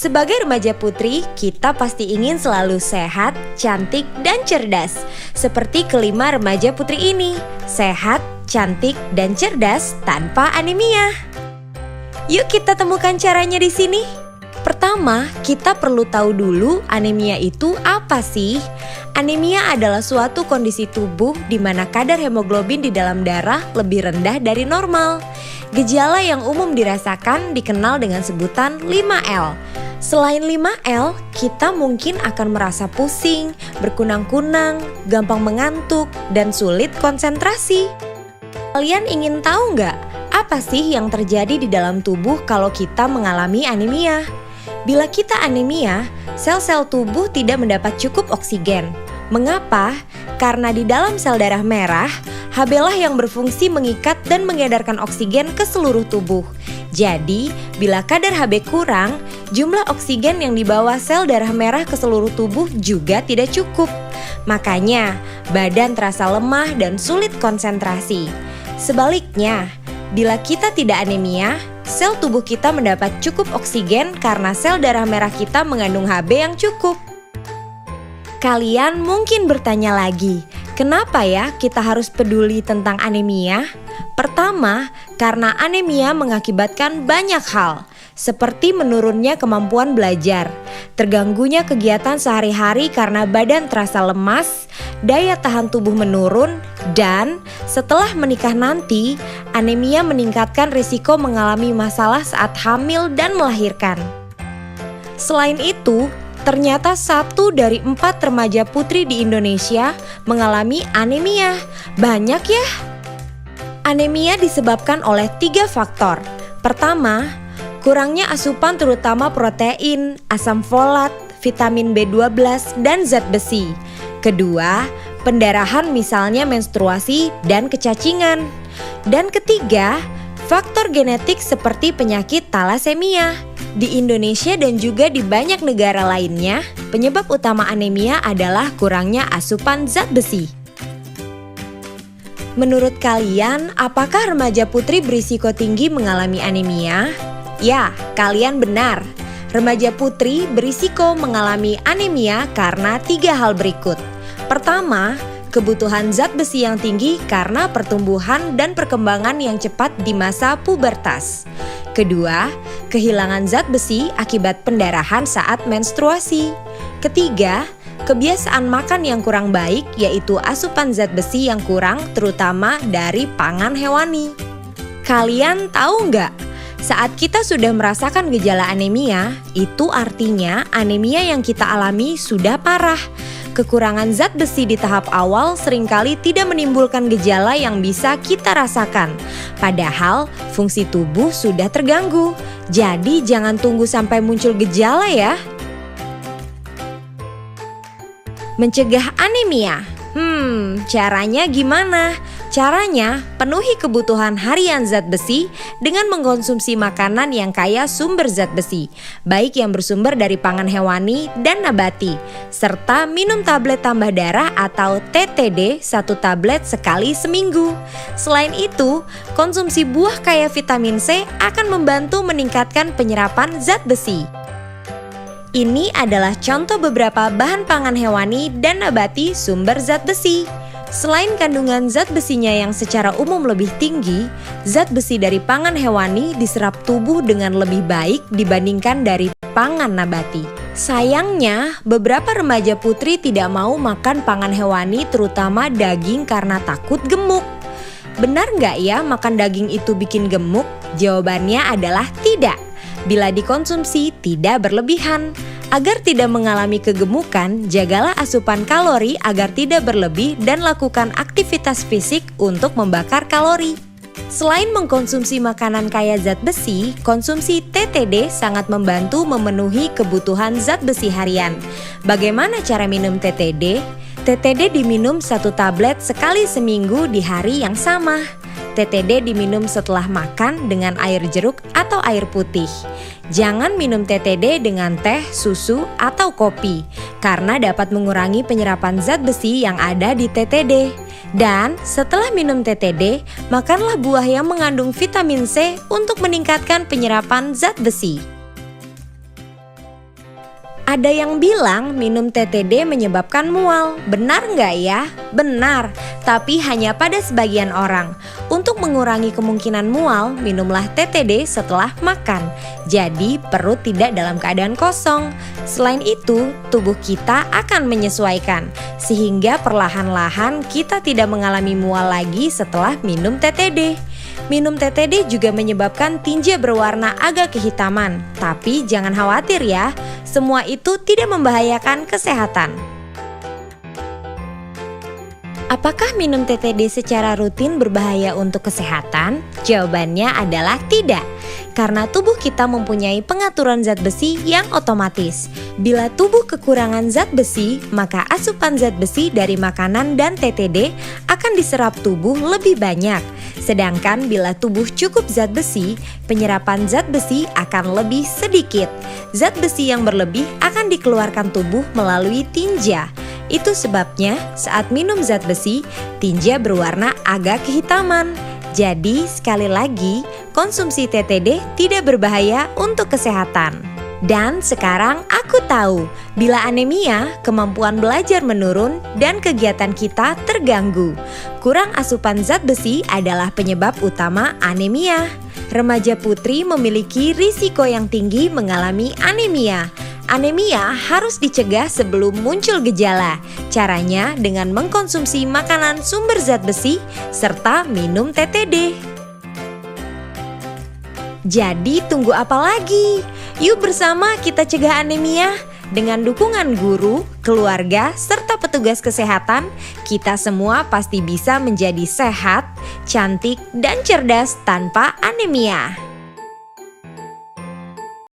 Sebagai remaja putri, kita pasti ingin selalu sehat, cantik, dan cerdas. Seperti kelima remaja putri ini, sehat, cantik, dan cerdas tanpa anemia. Yuk kita temukan caranya di sini. Pertama, kita perlu tahu dulu anemia itu apa sih? Anemia adalah suatu kondisi tubuh di mana kadar hemoglobin di dalam darah lebih rendah dari normal. Gejala yang umum dirasakan dikenal dengan sebutan 5L. Selain 5L, kita mungkin akan merasa pusing, berkunang-kunang, gampang mengantuk, dan sulit konsentrasi. Kalian ingin tahu nggak apa sih yang terjadi di dalam tubuh kalau kita mengalami anemia? Bila kita anemia, sel-sel tubuh tidak mendapat cukup oksigen. Mengapa? Karena di dalam sel darah merah, Hb lah yang berfungsi mengikat dan mengedarkan oksigen ke seluruh tubuh. Jadi, bila kadar Hb kurang, jumlah oksigen yang dibawa sel darah merah ke seluruh tubuh juga tidak cukup. Makanya, badan terasa lemah dan sulit konsentrasi. Sebaliknya, bila kita tidak anemia, sel tubuh kita mendapat cukup oksigen karena sel darah merah kita mengandung Hb yang cukup. Kalian mungkin bertanya lagi, kenapa ya kita harus peduli tentang anemia? Pertama, karena anemia mengakibatkan banyak hal, seperti menurunnya kemampuan belajar, terganggunya kegiatan sehari-hari karena badan terasa lemas, daya tahan tubuh menurun, dan setelah menikah nanti, anemia meningkatkan risiko mengalami masalah saat hamil dan melahirkan. Selain itu, ternyata 1 dari 4 remaja putri di Indonesia mengalami anemia. Banyak ya? Anemia disebabkan oleh 3 faktor. Pertama, kurangnya asupan terutama protein, asam folat, vitamin B12, dan zat besi. Kedua, pendarahan misalnya menstruasi dan kecacingan. Dan ketiga, faktor genetik seperti penyakit talasemia. Di Indonesia dan juga di banyak negara lainnya, penyebab utama anemia adalah kurangnya asupan zat besi. Menurut kalian, apakah remaja putri berisiko tinggi mengalami anemia? Ya, kalian benar. Remaja putri berisiko mengalami anemia karena 3 hal berikut. Pertama, kebutuhan zat besi yang tinggi karena pertumbuhan dan perkembangan yang cepat di masa pubertas. Kedua, kehilangan zat besi akibat pendarahan saat menstruasi. Ketiga, kebiasaan makan yang kurang baik, yaitu asupan zat besi yang kurang terutama dari pangan hewani. Kalian tahu nggak? Saat kita sudah merasakan gejala anemia, itu artinya anemia yang kita alami sudah parah. Kekurangan zat besi di tahap awal seringkali tidak menimbulkan gejala yang bisa kita rasakan. Padahal fungsi tubuh sudah terganggu. Jadi jangan tunggu sampai muncul gejala ya. Mencegah anemia. Caranya gimana? Caranya, penuhi kebutuhan harian zat besi dengan mengkonsumsi makanan yang kaya sumber zat besi, baik yang bersumber dari pangan hewani dan nabati, serta minum tablet tambah darah atau TTD 1 tablet sekali seminggu. Selain itu, konsumsi buah kaya vitamin C akan membantu meningkatkan penyerapan zat besi. Ini adalah contoh beberapa bahan pangan hewani dan nabati sumber zat besi. Selain kandungan zat besinya yang secara umum lebih tinggi, zat besi dari pangan hewani diserap tubuh dengan lebih baik dibandingkan dari pangan nabati. Sayangnya, beberapa remaja putri tidak mau makan pangan hewani terutama daging karena takut gemuk. Benar nggak ya makan daging itu bikin gemuk? Jawabannya adalah tidak. Bila dikonsumsi tidak berlebihan. Agar tidak mengalami kegemukan, jagalah asupan kalori agar tidak berlebih dan lakukan aktivitas fisik untuk membakar kalori. Selain mengkonsumsi makanan kaya zat besi, konsumsi TTD sangat membantu memenuhi kebutuhan zat besi harian. Bagaimana cara minum TTD? TTD diminum 1 tablet sekali seminggu di hari yang sama. TTD diminum setelah makan dengan air jeruk atau air putih. Jangan minum TTD dengan teh, susu, atau kopi karena dapat mengurangi penyerapan zat besi yang ada di TTD. Dan setelah minum TTD, makanlah buah yang mengandung vitamin C untuk meningkatkan penyerapan zat besi. Ada yang bilang minum TTD menyebabkan mual. Benar nggak ya? Benar, tapi hanya pada sebagian orang. Untuk mengurangi kemungkinan mual, minumlah TTD setelah makan. Jadi perut tidak dalam keadaan kosong. Selain itu, tubuh kita akan menyesuaikan. Sehingga perlahan-lahan kita tidak mengalami mual lagi setelah minum TTD. Minum TTD juga menyebabkan tinja berwarna agak kehitaman. Tapi jangan khawatir ya, semua itu tidak membahayakan kesehatan. Apakah minum TTD secara rutin berbahaya untuk kesehatan? Jawabannya adalah tidak. Karena tubuh kita mempunyai pengaturan zat besi yang otomatis. Bila tubuh kekurangan zat besi, maka asupan zat besi dari makanan dan TTD akan diserap tubuh lebih banyak. Sedangkan bila tubuh cukup zat besi, penyerapan zat besi akan lebih sedikit. Zat besi yang berlebih akan dikeluarkan tubuh melalui tinja. Itu sebabnya saat minum zat besi, tinja berwarna agak kehitaman. Jadi sekali lagi, konsumsi TTD tidak berbahaya untuk kesehatan. Dan sekarang aku tahu, bila anemia, kemampuan belajar menurun dan kegiatan kita terganggu. Kurang asupan zat besi adalah penyebab utama anemia. Remaja putri memiliki risiko yang tinggi mengalami anemia. Anemia harus dicegah sebelum muncul gejala. Caranya dengan mengkonsumsi makanan sumber zat besi serta minum TTD. Jadi tunggu apa lagi? Yuk bersama kita cegah anemia. Dengan dukungan guru, keluarga, serta petugas kesehatan, kita semua pasti bisa menjadi sehat, cantik, dan cerdas tanpa anemia.